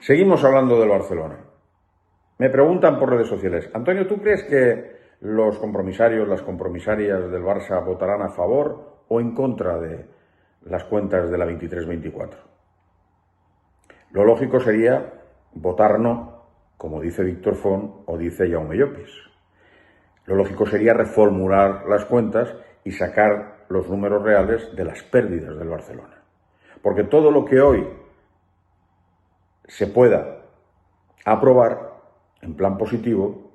Seguimos hablando del Barcelona. Me preguntan por redes sociales, Antonio, ¿tú crees que los compromisarios, las compromisarias del Barça votarán a favor o en contra de las cuentas de la 23-24? Lo lógico sería votar no, como dice Víctor Font o dice Jaume Llopis. Lo lógico sería reformular las cuentas y sacar los números reales de las pérdidas del Barcelona. Porque todo lo que hoy se pueda aprobar en plan positivo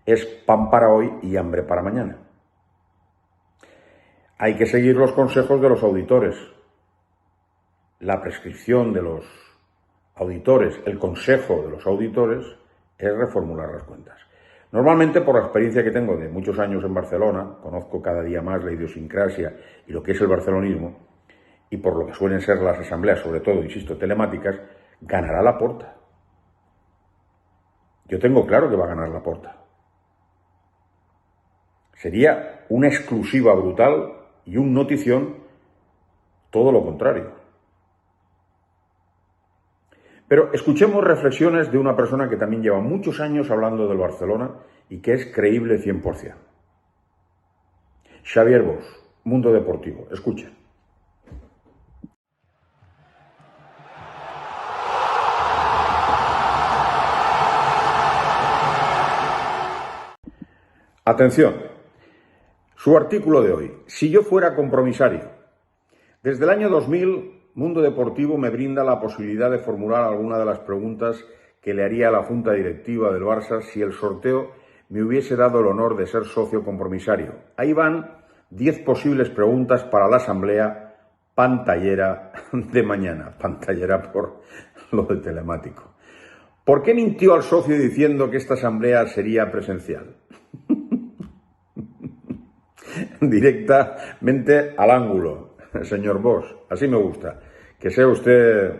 es pan para hoy y hambre para mañana. Hay que seguir los consejos de los auditores. La prescripción de los auditores, el consejo de los auditores es reformular las cuentas. Normalmente, por la experiencia que tengo de muchos años en Barcelona, conozco cada día más la idiosincrasia y lo que es el barcelonismo, y por lo que suelen ser las asambleas, sobre todo, insisto, telemáticas, ganará Laporta. Yo tengo claro que va a ganar Laporta. Sería una exclusiva brutal y un notición todo lo contrario. Pero escuchemos reflexiones de una persona que también lleva muchos años hablando del Barcelona y que es creíble 100%. Xavier Bosch, Mundo Deportivo. Escuchen. Atención, su artículo de hoy. Si yo fuera compromisario. Desde el año 2000, Mundo Deportivo me brinda la posibilidad de formular alguna de las preguntas que le haría a la Junta Directiva del Barça si el sorteo me hubiese dado el honor de ser socio compromisario. Ahí van 10 posibles preguntas para la asamblea pantallera de mañana. Pantallera por lo de telemático. ¿Por qué mintió al socio diciendo que esta asamblea sería presencial? Directamente al ángulo, señor Bosch. Así me gusta. Que sea usted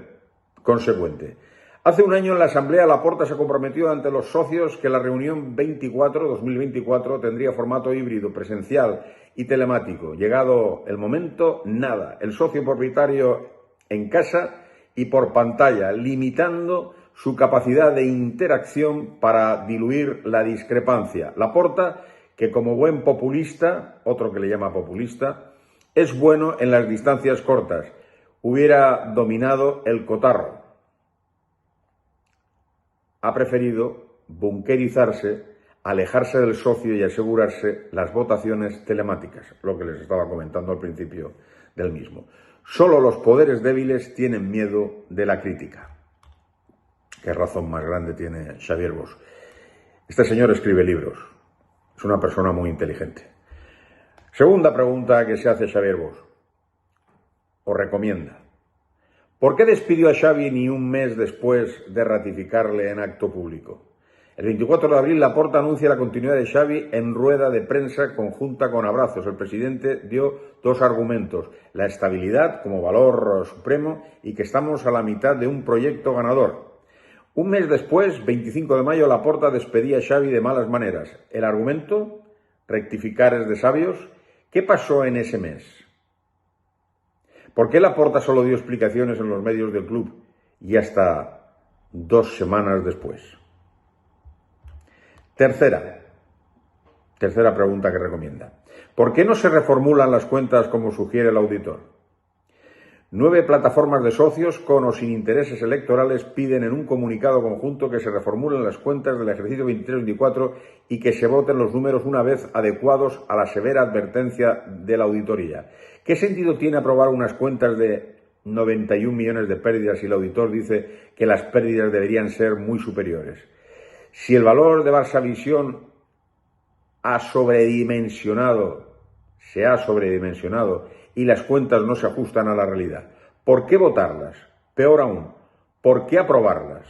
consecuente. Hace un año en la Asamblea Laporta se comprometió ante los socios que la reunión 2024 tendría formato híbrido, presencial y telemático. Llegado el momento, nada. El socio propietario en casa y por pantalla, limitando su capacidad de interacción para diluir la discrepancia. Laporta, que como buen populista, otro que le llama populista, es bueno en las distancias cortas. Hubiera dominado el cotarro. Ha preferido bunkerizarse, alejarse del socio y asegurarse las votaciones telemáticas, lo que les estaba comentando al principio del mismo. Solo los poderes débiles tienen miedo de la crítica. ¿Qué razón más grande tiene Xavier Bosch? Este señor escribe libros. Es una persona muy inteligente. Segunda pregunta que se hace Xavier Bosch. O recomienda. ¿Por qué despidió a Xavi ni un mes después de ratificarle en acto público? El 24 de abril, Laporta anuncia la continuidad de Xavi en rueda de prensa conjunta con abrazos. El presidente dio dos argumentos: la estabilidad como valor supremo y que estamos a la mitad de un proyecto ganador. Un mes después, 25 de mayo, Laporta despedía a Xavi de malas maneras. ¿El argumento? ¿Rectificar es de sabios? ¿Qué pasó en ese mes? ¿Por qué Laporta solo dio explicaciones en los medios del club y hasta 2 semanas después? Tercera pregunta que recomienda. ¿Por qué no se reformulan las cuentas como sugiere el auditor? 9 plataformas de socios con o sin intereses electorales piden en un comunicado conjunto que se reformulen las cuentas del ejercicio 23-24 y que se voten los números una vez adecuados a la severa advertencia de la auditoría. ¿Qué sentido tiene aprobar unas cuentas de 91 millones de pérdidas si el auditor dice que las pérdidas deberían ser muy superiores? Si el valor de Barça Visión se ha sobredimensionado y las cuentas no se ajustan a la realidad, ¿por qué votarlas? Peor aún, ¿por qué aprobarlas?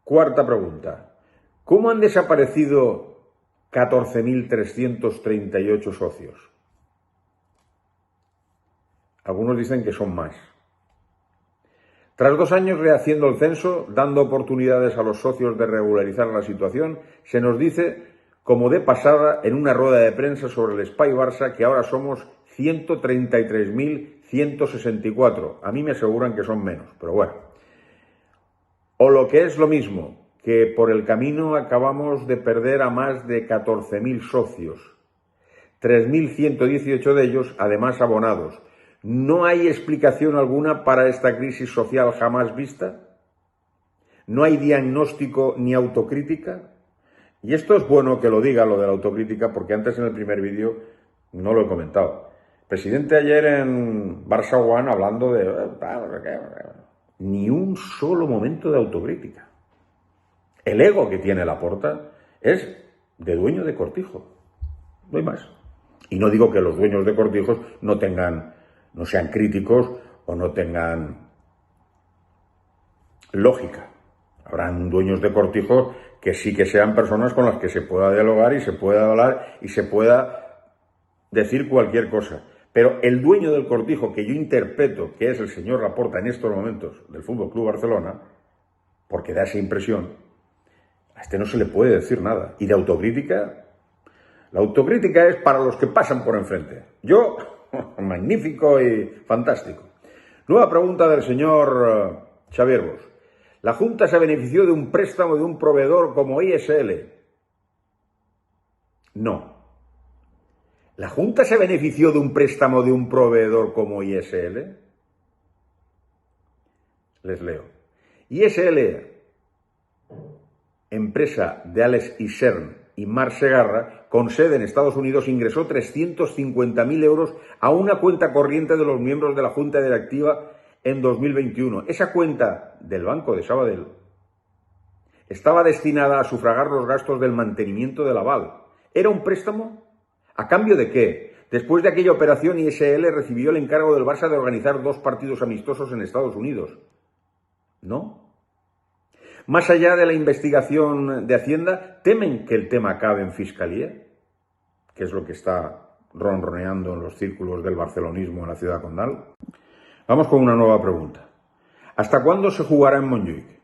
Cuarta pregunta. ¿Cómo han desaparecido 14.338 socios? Algunos dicen que son más. Tras 2 años rehaciendo el censo, dando oportunidades a los socios de regularizar la situación, se nos dice, como de pasada, en una rueda de prensa sobre el Espai Barça, que ahora somos 133.000 164. A mí me aseguran que son menos, pero bueno. O lo que es lo mismo, que por el camino acabamos de perder a más de 14.000 socios, 3.118 de ellos además abonados. ¿No hay explicación alguna para esta crisis social jamás vista? ¿No hay diagnóstico ni autocrítica? Y esto es bueno que lo diga, lo de la autocrítica, porque antes en el primer vídeo no lo he comentado. El presidente ayer en Barça One hablando de... Ni un solo momento de autocrítica. El ego que tiene Laporta es de dueño de Cortijo. No hay más. Y no digo que los dueños de Cortijos no sean críticos o no tengan lógica. Habrán dueños de Cortijos que sí que sean personas con las que se pueda dialogar y se pueda hablar y se pueda decir cualquier cosa. Pero el dueño del Cortijo, que yo interpreto que es el señor Laporta en estos momentos del Fútbol Club Barcelona, porque da esa impresión, a este no se le puede decir nada. Y de autocrítica, la autocrítica es para los que pasan por enfrente. Yo, magnífico y fantástico. Nueva pregunta del señor Xavier Bosch. La Junta se benefició de un préstamo de un proveedor como ISL. No. ¿La Junta se benefició de un préstamo de un proveedor como ISL? Les leo. ISL, empresa de Alex Isern y Marc Segarra, con sede en Estados Unidos, ingresó 350.000 euros a una cuenta corriente de los miembros de la Junta Directiva en 2021. Esa cuenta del Banco de Sabadell estaba destinada a sufragar los gastos del mantenimiento del aval. ¿Era un préstamo? ¿A cambio de qué? Después de aquella operación, ISL recibió el encargo del Barça de organizar 2 partidos amistosos en Estados Unidos. ¿No? Más allá de la investigación de Hacienda, ¿temen que el tema acabe en Fiscalía? Que es lo que está ronroneando en los círculos del barcelonismo en la ciudad condal. Vamos con una nueva pregunta. ¿Hasta cuándo se jugará en Montjuïc?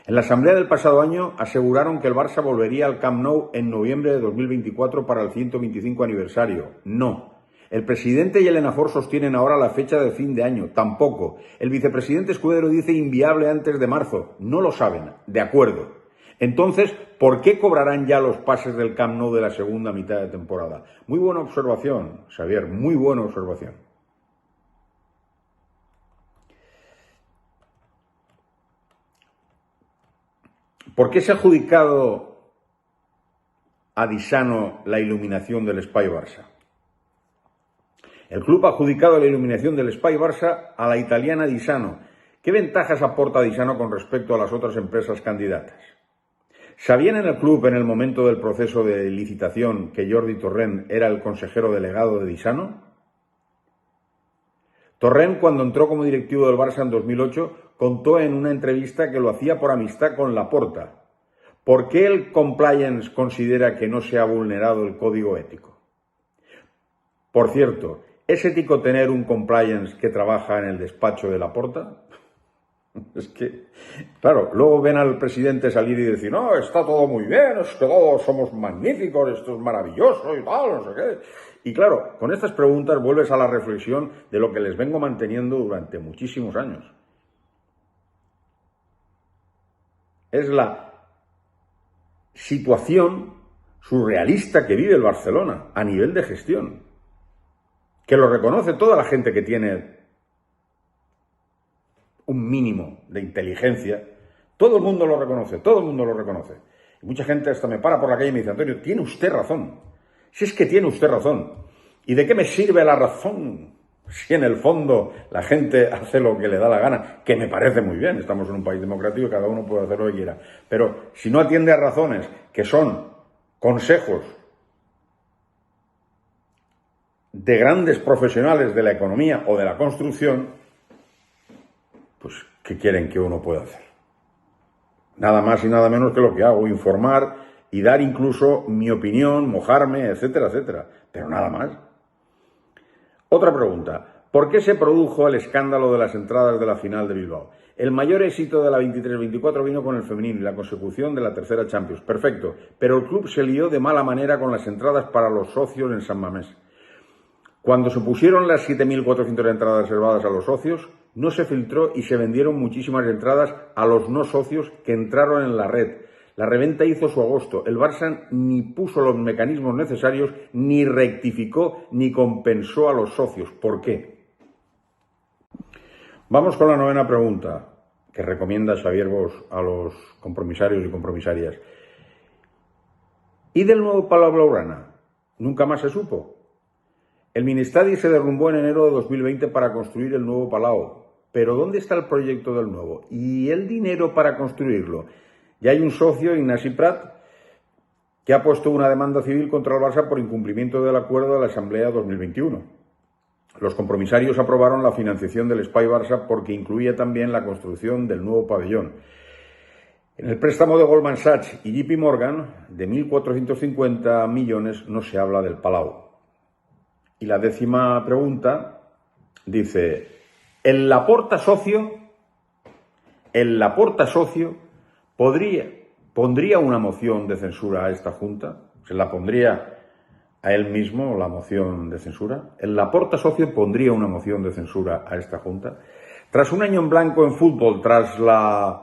En la asamblea del pasado año aseguraron que el Barça volvería al Camp Nou en noviembre de 2024 para el 125 aniversario. No. El presidente y el ENAFOR sostienen ahora la fecha de fin de año. Tampoco. El vicepresidente Escudero dice inviable antes de marzo. No lo saben. De acuerdo. Entonces, ¿por qué cobrarán ya los pases del Camp Nou de la segunda mitad de temporada? Muy buena observación, Xavier. Muy buena observación. ¿Por qué se ha adjudicado a Disano la iluminación del Espai Barça? El club ha adjudicado la iluminación del Espai Barça a la italiana Disano. ¿Qué ventajas aporta Disano con respecto a las otras empresas candidatas? ¿Sabían en el club en el momento del proceso de licitación que Jordi Torrent era el consejero delegado de Disano? Torrent, cuando entró como directivo del Barça en 2008, contó en una entrevista que lo hacía por amistad con Laporta. ¿Por qué el compliance considera que no se ha vulnerado el código ético? Por cierto, ¿es ético tener un compliance que trabaja en el despacho de Laporta? Es que, claro, luego ven al presidente salir y decir, no, está todo muy bien, es que todos somos magníficos, esto es maravilloso y tal, no sé qué. Y claro, con estas preguntas vuelves a la reflexión de lo que les vengo manteniendo durante muchísimos años. Es la situación surrealista que vive el Barcelona a nivel de gestión, que lo reconoce toda la gente que tiene un mínimo de inteligencia. Todo el mundo lo reconoce, todo el mundo lo reconoce. Y mucha gente hasta me para por la calle y me dice, Antonio, tiene usted razón. Si es que tiene usted razón. ¿Y de qué me sirve la razón? Si en el fondo la gente hace lo que le da la gana, que me parece muy bien, estamos en un país democrático y cada uno puede hacer lo que quiera. Pero si no atiende a razones que son consejos de grandes profesionales de la economía o de la construcción, pues ¿qué quieren que uno pueda hacer? Nada más y nada menos que lo que hago, informar y dar incluso mi opinión, mojarme, etcétera, etcétera. Pero nada más. Otra pregunta. ¿Por qué se produjo el escándalo de las entradas de la final de Bilbao? El mayor éxito de la 23-24 vino con el femenino y la consecución de la tercera Champions. Perfecto. Pero el club se lió de mala manera con las entradas para los socios en San Mamés. Cuando se pusieron las 7.400 entradas reservadas a los socios, no se filtró y se vendieron muchísimas entradas a los no socios que entraron en la red. La reventa hizo su agosto. El Barça ni puso los mecanismos necesarios, ni rectificó, ni compensó a los socios. ¿Por qué? Vamos con la 9ª pregunta que recomienda Xavier Bosch a los compromisarios y compromisarias. ¿Y del nuevo Palau Blaugrana? Nunca más se supo. El Ministadi se derrumbó en enero de 2020 para construir el nuevo Palau. Pero ¿dónde está el proyecto del nuevo? ¿Y el dinero para construirlo? Ya hay un socio, Ignasi Prat, que ha puesto una demanda civil contra el Barça por incumplimiento del acuerdo de la Asamblea 2021. Los compromisarios aprobaron la financiación del Espai Barça porque incluía también la construcción del nuevo pabellón. En el préstamo de Goldman Sachs y JP Morgan, de 1.450 millones, no se habla del Palau. Y la 10ª pregunta dice, ¿el Laporta socio pondría una moción de censura a esta Junta? ¿Se la pondría a él mismo la moción de censura? ¿El Laporta socio pondría una moción de censura a esta Junta? Tras un año en blanco en fútbol, tras la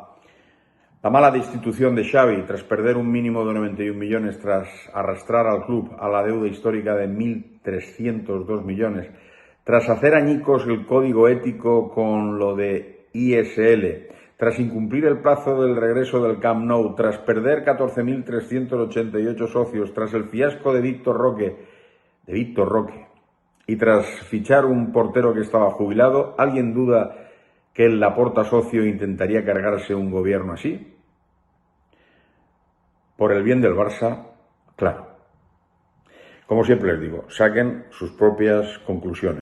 mala destitución de Xavi, tras perder un mínimo de 91 millones, tras arrastrar al club a la deuda histórica de 1.302 millones, tras hacer añicos el código ético con lo de ISL, tras incumplir el plazo del regreso del Camp Nou, tras perder 14.388 socios, tras el fiasco de Víctor Roque, y tras fichar un portero que estaba jubilado, ¿alguien duda que el Laporta socio intentaría cargarse un gobierno así? Por el bien del Barça, claro. Como siempre les digo, saquen sus propias conclusiones.